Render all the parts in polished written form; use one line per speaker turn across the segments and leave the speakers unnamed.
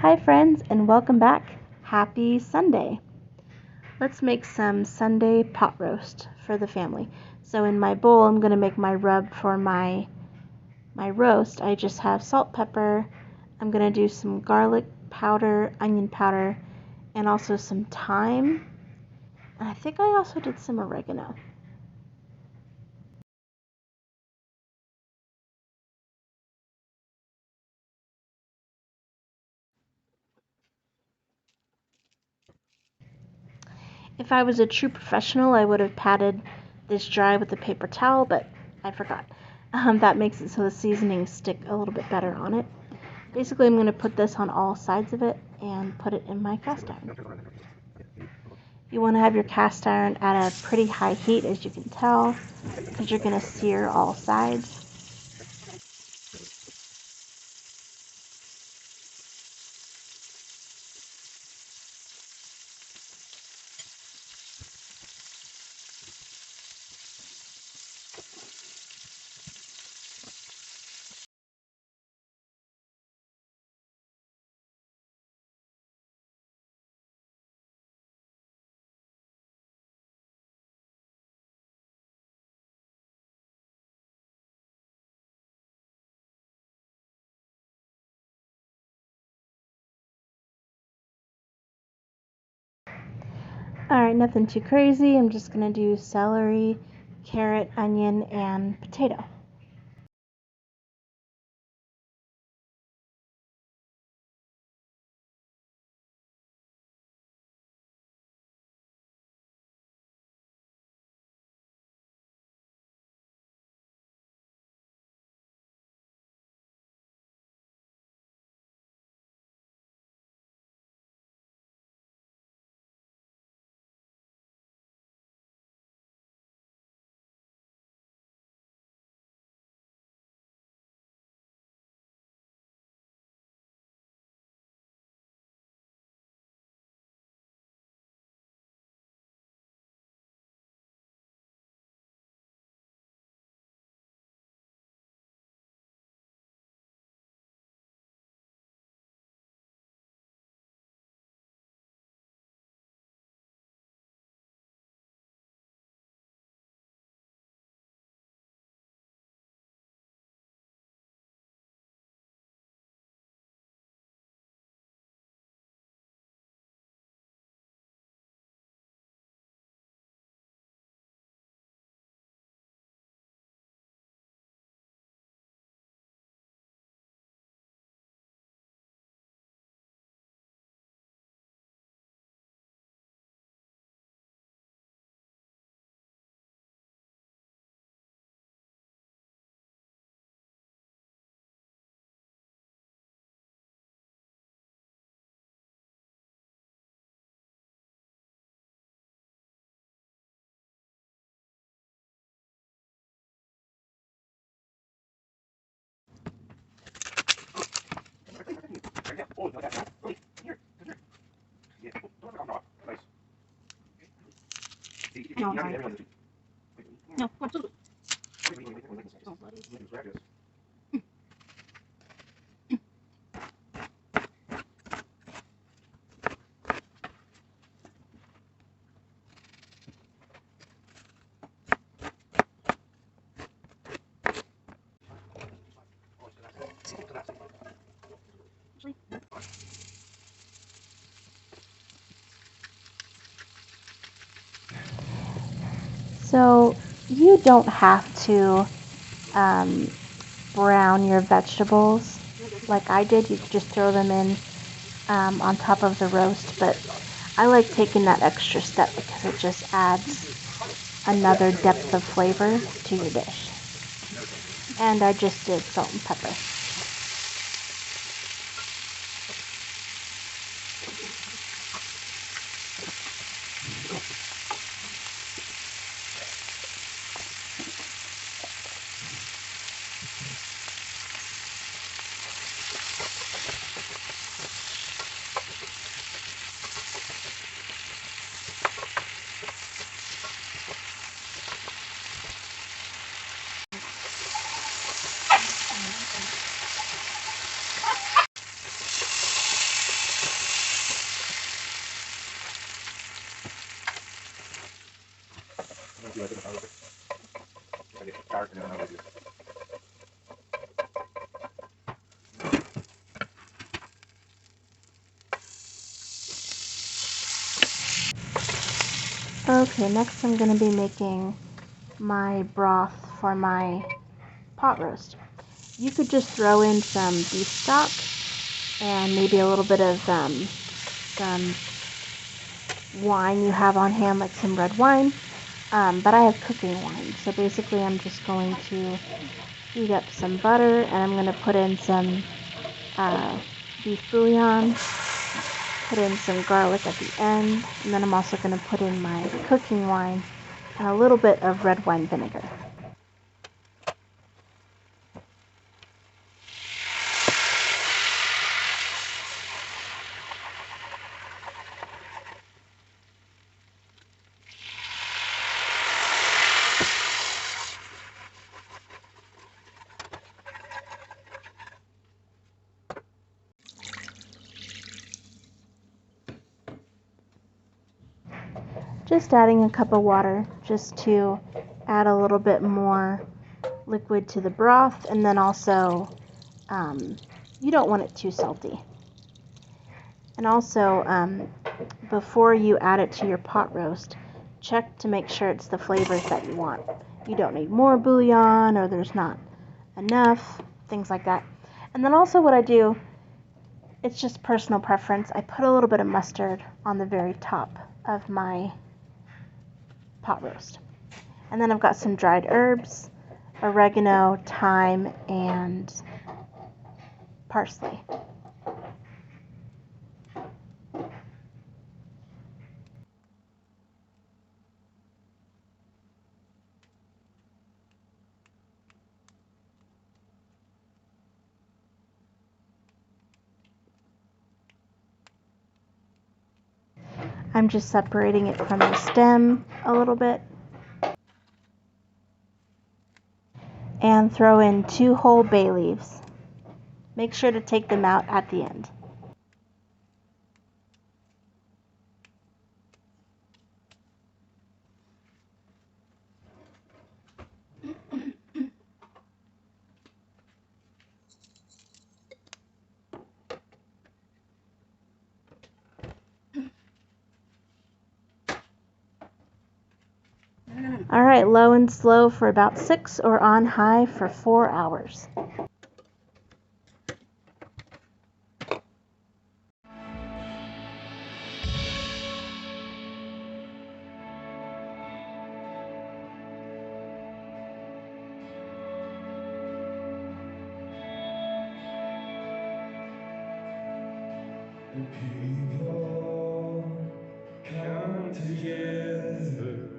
Hi friends and welcome back. Happy Sunday. Let's make some Sunday pot roast for the family. So in my bowl I'm going to make my rub for my roast. I just have salt, pepper. I'm going to do some garlic powder, onion powder, and also some thyme. And I think I also did some oregano. If I was a true professional, I would have patted this dry with a paper towel, but I forgot. That makes it so the seasonings stick a little bit better on it. Basically, I'm going to put this on all sides of it and put it in my cast iron. You want to have your cast iron at a pretty high heat, as you can tell, because you're going to sear all sides. Alright, nothing too crazy. I'm just going to do celery, carrot, onion, and potato. No, So you don't have to brown your vegetables like I did. You just throw them in on top of the roast, but I like taking that extra step because it just adds another depth of flavor to your dish. And I just did salt and pepper. Okay, next I'm going to be making my broth for my pot roast. You could just throw in some beef stock and maybe a little bit of some wine you have on hand, like some red wine. But I have cooking wine, so basically I'm just going to heat up some butter, and I'm going to put in some beef bouillon, put in some garlic at the end, and then I'm also going to put in my cooking wine and a little bit of red wine vinegar. Just adding a cup of water just to add a little bit more liquid to the broth, and then also you don't want it too salty. And also, before you add it to your pot roast, check to make sure it's the flavors that you want. You don't need more bouillon, or there's not enough, things like that. And then also what I do, it's just personal preference, I put a little bit of mustard on the very top of my pot roast. And then I've got some dried herbs, oregano, thyme, and parsley. I'm just separating it from the stem a little bit. And throw in 2 whole bay leaves. Make sure to take them out at the end. Alright, low and slow for about 6 or on high for 4 hours.
The people come together,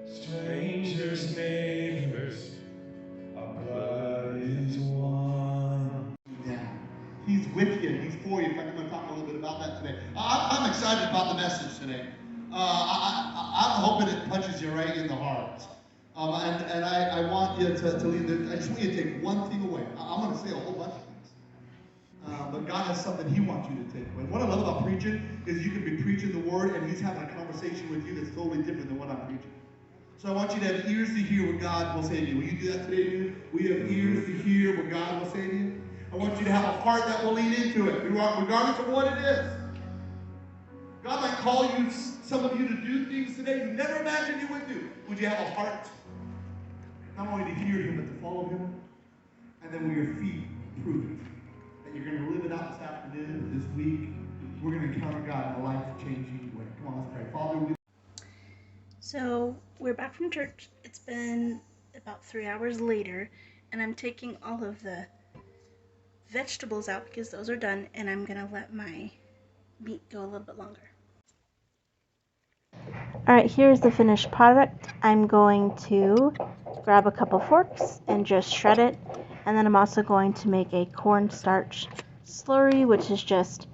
strangers, neighbors, our blood is one.
He's with you. He's for you. In fact, I'm going to talk a little bit about that today. I'm excited about the message today. I'm hoping it punches you right in the heart. And I want you to leave. I just want you to take one thing away. I'm going to say a whole bunch of things. But God has something He wants you to take away. What I love about preaching is you can be preaching the Word and He's having a conversation with you that's totally different than what I'm preaching. So I want you to have ears to hear what God will say to you. Will you do that today, dude? We have ears to hear what God will say to you. I want you to have a heart that will lean into it, regardless of what it is. God might call you, some of you, to do things today you never imagined you would do. Would you have a heart not only to hear Him, but to follow Him? And then will your feet prove it? That you're going to live it out this afternoon, this week. We're going to encounter God in a life-changing way. Come on, let's pray. Father,
So we're back from church. It's been about 3 hours later, and I'm taking all of the vegetables out because those are done, and I'm gonna let my meat go a little bit longer. Alright, here's the finished product. I'm going to grab a couple forks and just shred it, and then I'm also going to make a cornstarch slurry, which is just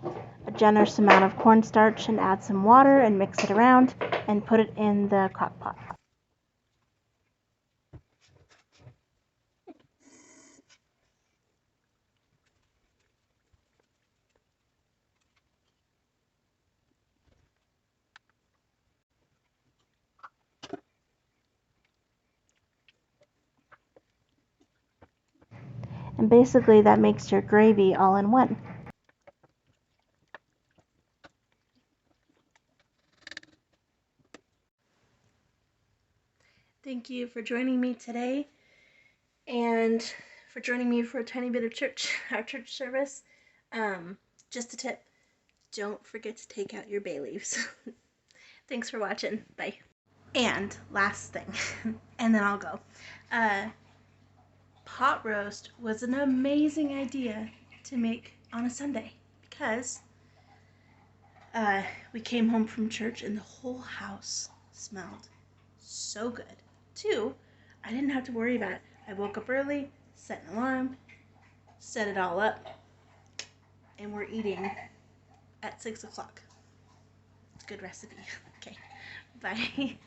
a generous amount of cornstarch, and add some water and mix it around and put it in the crock pot. And basically that makes your gravy all in one. Thank you for joining me today and for joining me for a tiny bit of our church service. Just a tip, don't forget to take out your bay leaves. Thanks for watching. Bye. And last thing, and then I'll go. Pot roast was an amazing idea to make on a Sunday because we came home from church and the whole house smelled so good. Two, I didn't have to worry about it. I woke up early, set an alarm, set it all up, and we're eating at 6 o'clock. It's a good recipe. Okay, bye.